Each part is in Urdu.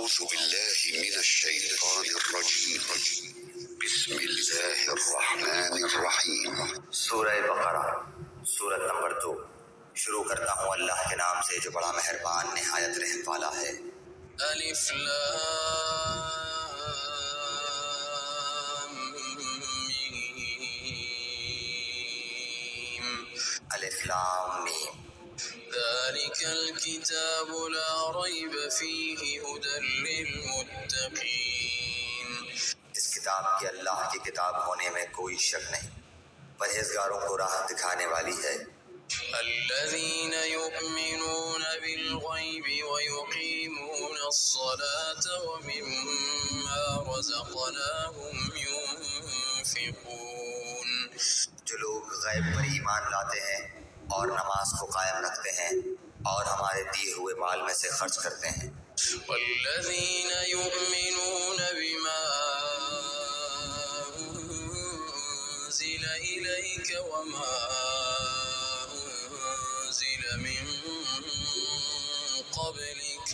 أعوذ بالله من الشيطان الرجيم بسم الله الرحمن الرحیم۔ سورہ بقرہ سورت نمبر 2۔ شروع کرتا ہوں اللہ کے نام سے جو بڑا مہربان نہایت رحم والا ہے۔ الف لام میم الف لام میم ذلك الكتاب لا ريب فيه هدى للمتقين۔ اس کتاب کی اللہ کی کتاب ہونے میں کوئی شک نہیں، پرہیزگاروں کو راہ دکھانے والی ہے۔ الذين يؤمنون بالغيب ويقيمون الصلاة ومما رزقناهم ينفقون۔ جو لوگ غیب پر ایمان لاتے ہیں اور نماز کو قائم رکھتے ہیں اور ہمارے دیے ہوئے مال میں سے خرچ کرتے ہیں۔ والذين يؤمنون بما أنزل إليك وما أنزل من قبلك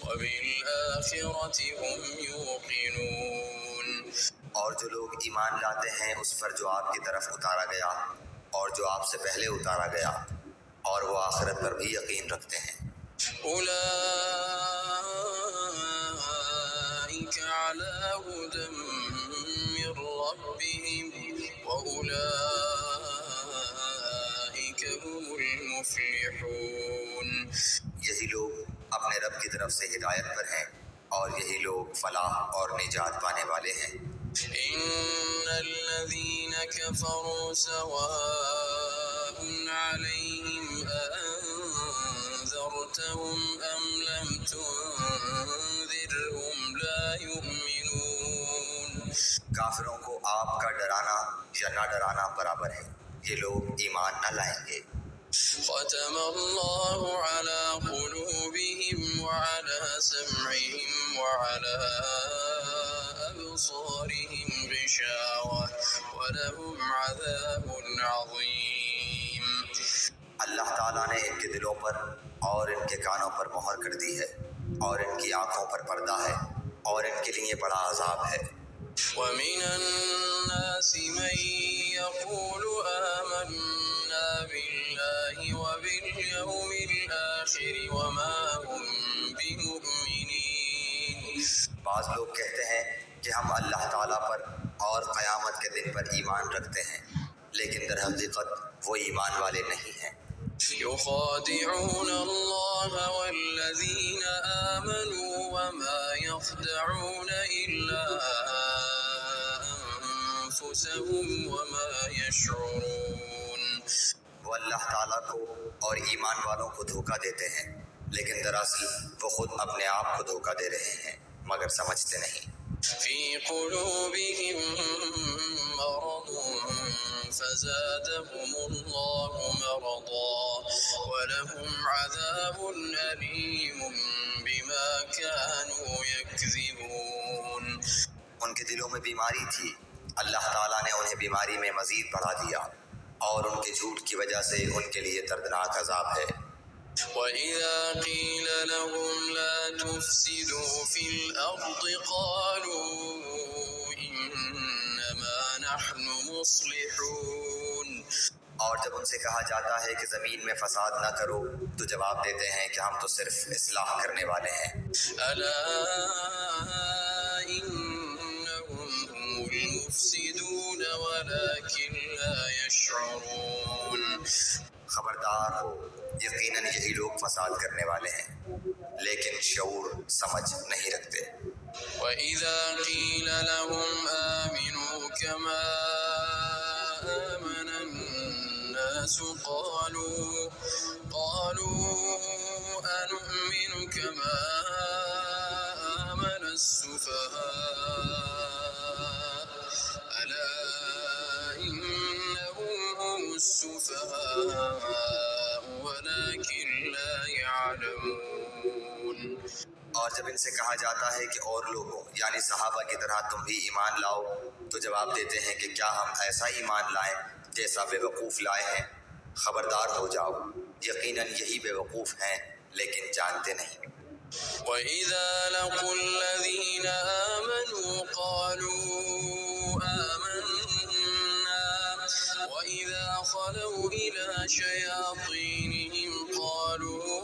وبالآخرة هم يوقنون۔ اور جو لوگ ایمان لاتے ہیں اس پر جو آپ کی طرف اتارا گیا اور جو آپ سے پہلے اتارا گیا، اور وہ آخرت پر بھی یقین رکھتے ہیں۔ أولئك على هدى من ربهم وأولئك هم المفلحون۔ یہی لوگ اپنے رب کی طرف سے ہدایت پر ہیں اور یہی لوگ فلاح اور نجات پانے والے ہیں۔ إن الذين كفروا سواء عليهم أأنذرتهم أم لم تنذرهم لا يؤمنون۔ کافروں کو آپ کا ڈرانا یا نہ ڈرانا برابر ہے، یہ لوگ ایمان نہ لائیں گے۔ ختم الله على قلوبهم وعلى سمعهم وعلى أبصارهم غشاوة ولهم عذاب عظيم۔ اللہ تعالیٰ نے ان کے دلوں پر اور ان کے کانوں پر مہر کر دی ہے اور ان کی آنکھوں پر پردہ ہے اور ان کے لیے بڑا عذاب ہے۔ ومن الناس من يقول آمنا بالله وباليوم الآخر وما هم بمؤمنين۔ بعض لوگ کہتے ہیں کہ ہم اللہ تعالیٰ پر اور قیامت کے دن پر ایمان رکھتے ہیں، لیکن در حقیقت وہ ایمان والے نہیں ہیں۔ يخادعون الله والذين آمنوا وما يخدعون إلا أنفسهم وما يشعرون۔ وہ اللہ تعالیٰ کو اور ایمان والوں کو دھوکہ دیتے ہیں، لیکن دراصل وہ خود اپنے آپ کو دھوکہ دے رہے ہیں مگر سمجھتے نہیں۔ في قلوبهم مرض فزادهم الله مرضا ولهم عذاب أليم بما كانوا يكذبون۔ ان کے دلوں میں بیماری تھی، اللہ تعالیٰ نے انہیں بیماری میں مزید بڑھا دیا اور ان کے جھوٹ کی وجہ سے ان کے لیے دردناک عذاب ہے۔ وَإِذَا قِيلَ لَهُمْ لَا تُفْسِدُوا فِي الْأَرْضِ قَالُوا إِنَّمَا نَحْنُ مُصْلِحُونَ۔ اور جب ان سے کہا جاتا ہے کہ زمین میں فساد نہ کرو تو جواب دیتے ہیں کہ ہم تو صرف اصلاح کرنے والے ہیں۔ أَلَا إِنَّهُمْ هُمُ الْمُفْسِدُونَ وَلَكِنْ لَا يَشْعُرُونَ۔ خبردار ہو، یقیناً یہی لوگ فساد کرنے والے ہیں لیکن شعور سمجھ نہیں رکھتے۔ وَإِذَا قِيلَ لَهُمْ آمِنُوا كَمَا آمَنَ النَّاسُ قَالُوا أَنُؤْمِنُ كَمَا آمَنَ السُّفَهَاءُ أَلَا إِنَّهُمْ هُمُ السُّفَهَاءُ وَلَكِنْ لَا يَعْلَمُونَ۔ اور جب ان سے کہا جاتا ہے کہ اور لوگوں یعنی صحابہ کی طرح تم بھی ایمان لاؤ تو جواب دیتے ہیں کہ کیا ہم ایسا ایمان لائیں جیسا بے وقوف لائے ہیں۔ خبردار ہو جاؤ، یقیناً یہی بے وقوف ہیں لیکن جانتے نہیں۔ وَإِذَا لَقُوا الَّذِينَ آمَنُوا قَالُوا آمَنَّا وَإِذَا خَلَوْا إِلَى شَيَاطِينِهِمْ قَالُوا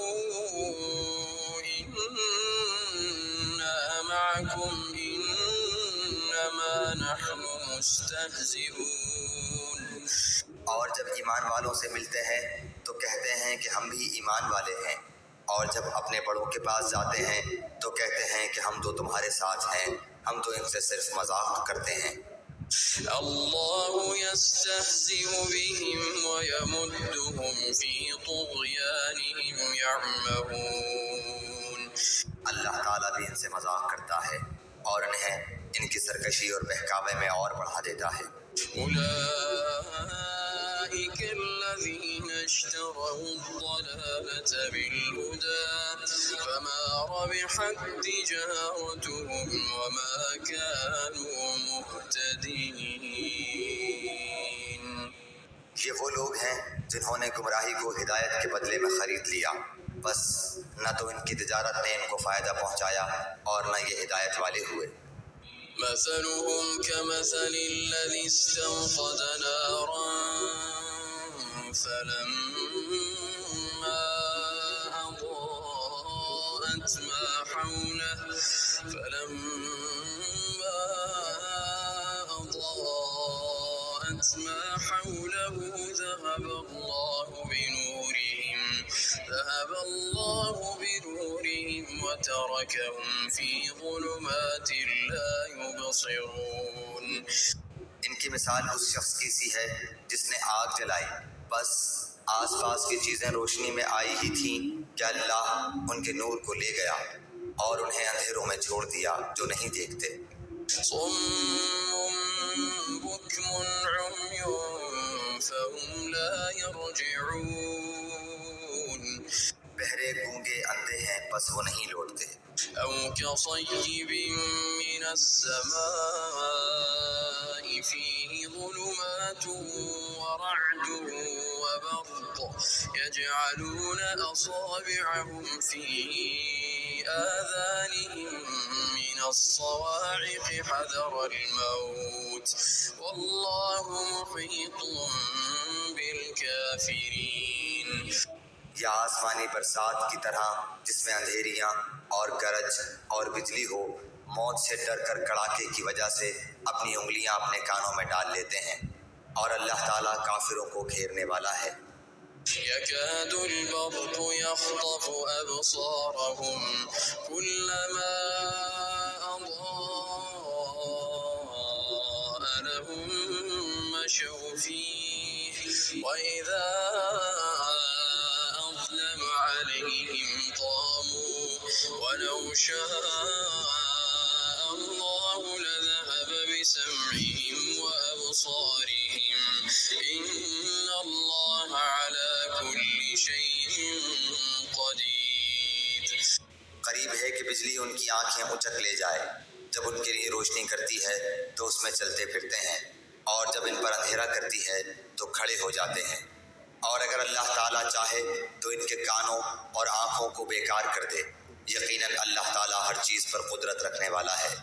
إِنَّا مَعَكُمْ إِنَّمَا نَحْنُ مُسْتَهْزِئُونَ۔ اور جب ایمان والوں سے ملتے ہیں تو کہتے ہیں کہ ہم بھی ایمان والے ہیں، اور جب اپنے بڑوں کے پاس جاتے ہیں تو کہتے ہیں کہ ہم تو تمہارے ساتھ ہیں، ہم تو ان سے صرف مذاق کرتے ہیں۔ اللہ یستہزئ بہم ویمدہم فی طغیانہم یعمہون۔ اللہ تعالیٰ بھی ان سے مذاق کرتا ہے اور انہیں ان کی سرکشی اور بہکاوے میں اور بڑھا دیتا ہے۔ اولئک الذین اشتروا الضلالة بالہدى فما ربحت تجارتهم وما كانوا مهتدین۔ یہ وہ لوگ ہیں جنہوں نے گمراہی کو ہدایت کے بدلے میں خرید لیا، بس نہ تو ان کی تجارت نے ان کو فائدہ پہنچایا اور نہ یہ ہدایت والے ہوئے۔ مثلهم كمثل الذي استوقد نارا فلما أضاءت ما حوله ذهب الله بنورهم وتركهم في ظلمات لا يبصرون۔ ان کی مثال اس شخص کی سی ہے جس نے آگ جلائی، بس آس پاس کی چیزیں روشنی میں آئی ہی تھیں کہ اللہ ان کے نور کو لے گیا اور انہیں اندھیروں میں چھوڑ دیا جو نہیں دیکھتے۔ صم بكم عمي فهم لا يرجعون۔ بہرے گونگے اندھے ہیں بس وہ نہیں لوٹتے۔ أو كصيب من السماء فيه ظلمات ورعد وبرق يجعلون أصابعهم في آذانهم من الصواعق حذر الموت والله محيط بالكافرين۔ یا آسمانی برسات کی طرح جس میں اندھیریاں اور گرج اور بجلی ہو، موت سے ڈر کر کڑاکے کی وجہ سے اپنی انگلیاں اپنے کانوں میں ڈال لیتے ہیں، اور اللہ تعالیٰ کافروں کو گھیرنے والا ہے۔ يكاد البرق يخطف أبصارهم كلما أضاء لهم مشوا فيه وإذا أظلم عليهم قاموا ولو شاء الله لذهب بسمعهم وأبصارهم إن الله على كل شيء قدير۔ قریب ہے کہ بجلی ان کی آنکھیں اچک لے جائے، جب ان کے لیے روشنی کرتی ہے تو اس میں چلتے پھرتے ہیں، اور جب ان پر اندھیرا کرتی ہے تو کھڑے ہو جاتے ہیں، اور اگر اللہ تعالیٰ چاہے تو ان کے کانوں اور آنکھوں کو بیکار کر دے۔ یقیناً اللہ تعالیٰ ہر چیز پر قدرت رکھنے والا ہے۔